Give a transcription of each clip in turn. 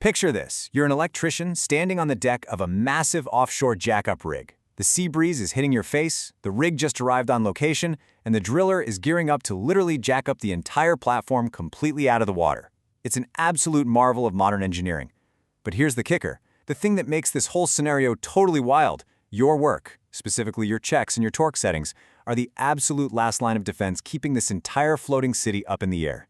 Picture this. You're an electrician standing on the deck of a massive offshore jackup rig. The sea breeze is hitting your face, the rig just arrived on location, and the driller is gearing up to literally jack up the entire platform completely out of the water. It's an absolute marvel of modern engineering. But here's the kicker. The thing that makes this whole scenario totally wild, your work, specifically your checks and your torque settings, are the absolute last line of defense keeping this entire floating city up in the air.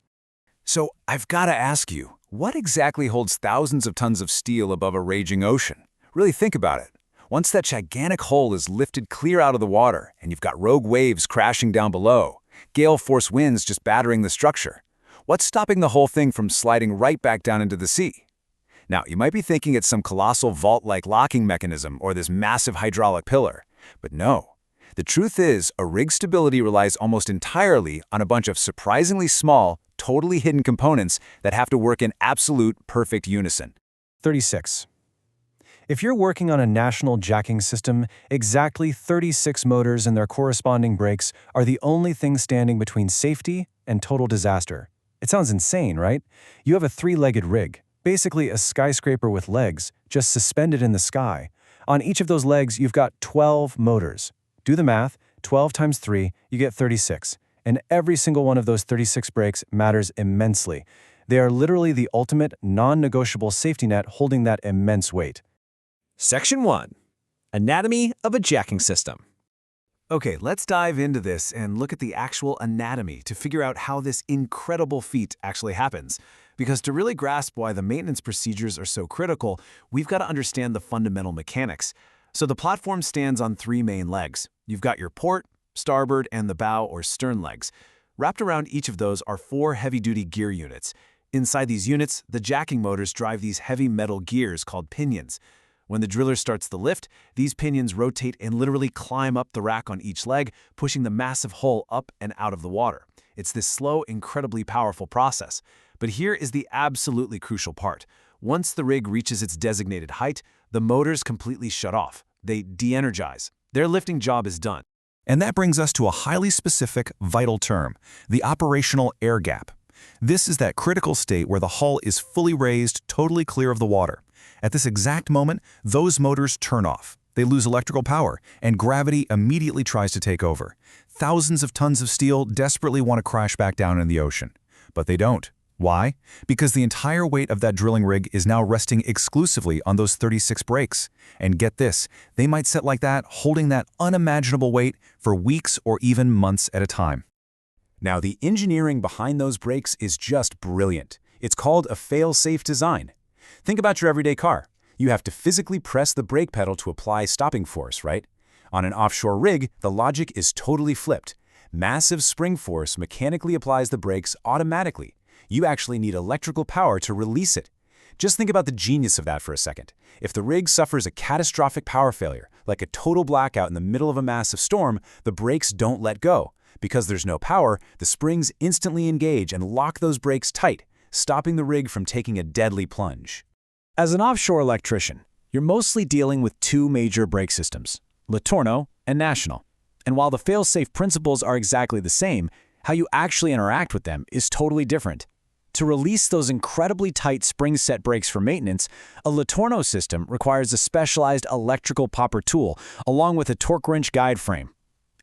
So I've got to ask you, what exactly holds thousands of tons of steel above a raging ocean? Really think about it. Once that gigantic hull is lifted clear out of the water and you've got rogue waves crashing down below, gale force winds just battering the structure, what's stopping the whole thing from sliding right back down into the sea? Now, you might be thinking it's some colossal vault-like locking mechanism or this massive hydraulic pillar, but no. The truth is, a rig's stability relies almost entirely on a bunch of surprisingly small, totally hidden components that have to work in absolute perfect unison. 36. If you're working on a national jacking system, exactly 36 motors and their corresponding brakes are the only thing standing between safety and total disaster. It sounds insane, right? You have a three-legged rig, basically a skyscraper with legs, just suspended in the sky. On each of those legs, you've got 12 motors. Do the math, 12 times 3, you get 36. And every single one of those 36 brakes matters immensely. They are literally the ultimate, non-negotiable safety net holding that immense weight. Section 1. Anatomy of a jacking system. Okay, let's dive into this and look at the actual anatomy to figure out how this incredible feat actually happens. Because to really grasp why the maintenance procedures are so critical, we've got to understand the fundamental mechanics. So the platform stands on three main legs. You've got your port, starboard, and the bow or stern legs. Wrapped around each of those are four heavy-duty gear units. Inside these units, the jacking motors drive these heavy metal gears called pinions. When the driller starts the lift, these pinions rotate and literally climb up the rack on each leg, pushing the massive hull up and out of the water. It's this slow, incredibly powerful process. But here is the absolutely crucial part. Once the rig reaches its designated height, the motors completely shut off. They de-energize. Their lifting job is done. And that brings us to a highly specific, vital term, the operational air gap. This is that critical state where the hull is fully raised, totally clear of the water. At this exact moment, those motors turn off. They lose electrical power, and gravity immediately tries to take over. Thousands of tons of steel desperately want to crash back down in the ocean. But they don't. Why? Because the entire weight of that drilling rig is now resting exclusively on those 36 brakes. And get this, they might sit like that, holding that unimaginable weight for weeks or even months at a time. Now, the engineering behind those brakes is just brilliant. It's called a fail-safe design. Think about your everyday car. You have to physically press the brake pedal to apply stopping force, right? On an offshore rig, the logic is totally flipped. Massive spring force mechanically applies the brakes automatically. You actually need electrical power to release it. Just think about the genius of that for a second. If the rig suffers a catastrophic power failure, like a total blackout in the middle of a massive storm, the brakes don't let go. Because there's no power, the springs instantly engage and lock those brakes tight, stopping the rig from taking a deadly plunge. As an offshore electrician, you're mostly dealing with two major brake systems, Letourneau and National. And while the fail-safe principles are exactly the same, how you actually interact with them is totally different. To release those incredibly tight spring-set brakes for maintenance, a Letourneau system requires a specialized electrical popper tool along with a torque wrench guide frame.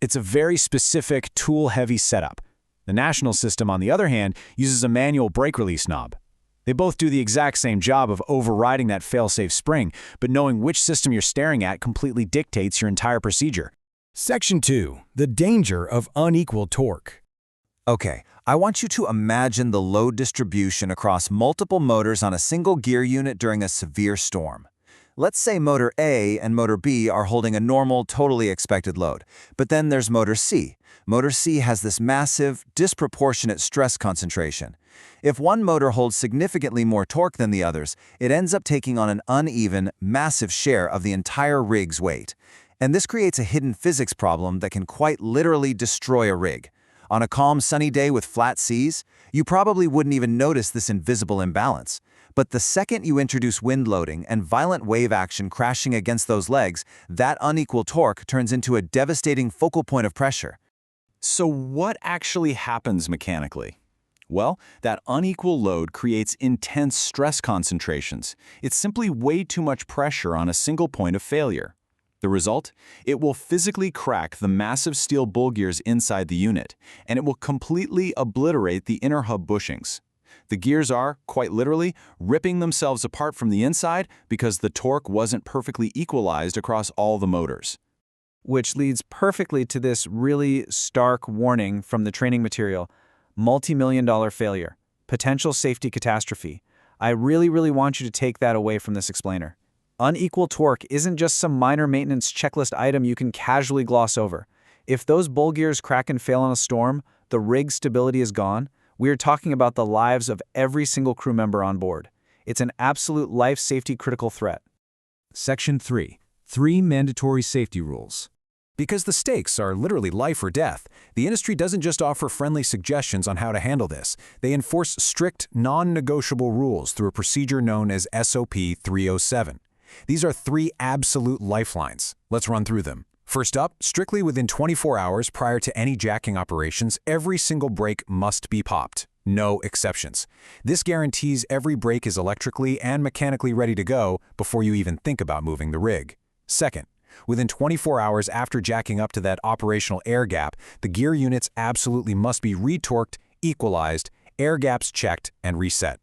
It's a very specific, tool-heavy setup. The National system, on the other hand, uses a manual brake release knob. They both do the exact same job of overriding that fail-safe spring, but knowing which system you're staring at completely dictates your entire procedure. Section 2. The danger of unequal torque. Okay, I want you to imagine the load distribution across multiple motors on a single gear unit during a severe storm. Let's say motor A and motor B are holding a normal, totally expected load. But then there's motor C. Motor C has this massive, disproportionate stress concentration. If one motor holds significantly more torque than the others, it ends up taking on an uneven, massive share of the entire rig's weight. And this creates a hidden physics problem that can quite literally destroy a rig. On a calm, sunny day with flat seas, you probably wouldn't even notice this invisible imbalance. But the second you introduce wind loading and violent wave action crashing against those legs, that unequal torque turns into a devastating focal point of pressure. So what actually happens mechanically? Well, that unequal load creates intense stress concentrations. It's simply way too much pressure on a single point of failure. The result? It will physically crack the massive steel bull gears inside the unit, and it will completely obliterate the inner hub bushings. The gears are, quite literally, ripping themselves apart from the inside because the torque wasn't perfectly equalized across all the motors. Which leads perfectly to this really stark warning from the training material: multi-million-dollar failure, potential safety catastrophe. I really want you to take that away from this explainer. Unequal torque isn't just some minor maintenance checklist item you can casually gloss over. If those bull gears crack and fail in a storm, the rig's stability is gone. We are talking about the lives of every single crew member on board. It's an absolute life safety critical threat. Section 3. 3 mandatory safety rules. Because the stakes are literally life or death, the industry doesn't just offer friendly suggestions on how to handle this. They enforce strict, non-negotiable rules through a procedure known as SOP 307. These are 3 absolute lifelines. Let's run through them. First up, strictly within 24 hours prior to any jacking operations, every single brake must be popped. No exceptions. This guarantees every brake is electrically and mechanically ready to go before you even think about moving the rig. Second, within 24 hours after jacking up to that operational air gap, the gear units absolutely must be retorqued, equalized, air gaps checked, and reset.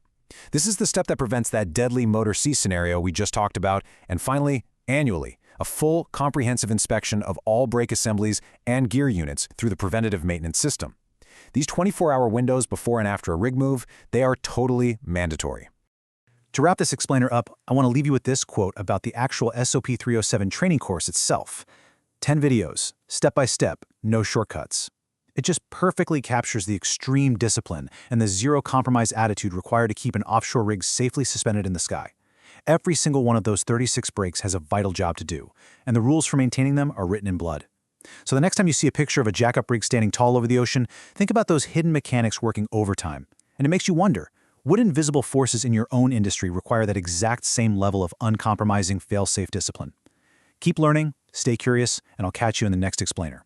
This is the step that prevents that deadly motor C scenario we just talked about. And finally, annually, a full, comprehensive inspection of all brake assemblies and gear units through the preventative maintenance system. These 24-hour windows before and after a rig move, they are totally mandatory. To wrap this explainer up, I want to leave you with this quote about the actual SOP 307 training course itself. 10 videos, step by step, no shortcuts. It just perfectly captures the extreme discipline and the zero-compromise attitude required to keep an offshore rig safely suspended in the sky. Every single one of those 36 brakes has a vital job to do, and the rules for maintaining them are written in blood. So the next time you see a picture of a jack-up rig standing tall over the ocean, think about those hidden mechanics working overtime. And it makes you wonder, what invisible forces in your own industry require that exact same level of uncompromising, fail-safe discipline? Keep learning, stay curious, and I'll catch you in the next explainer.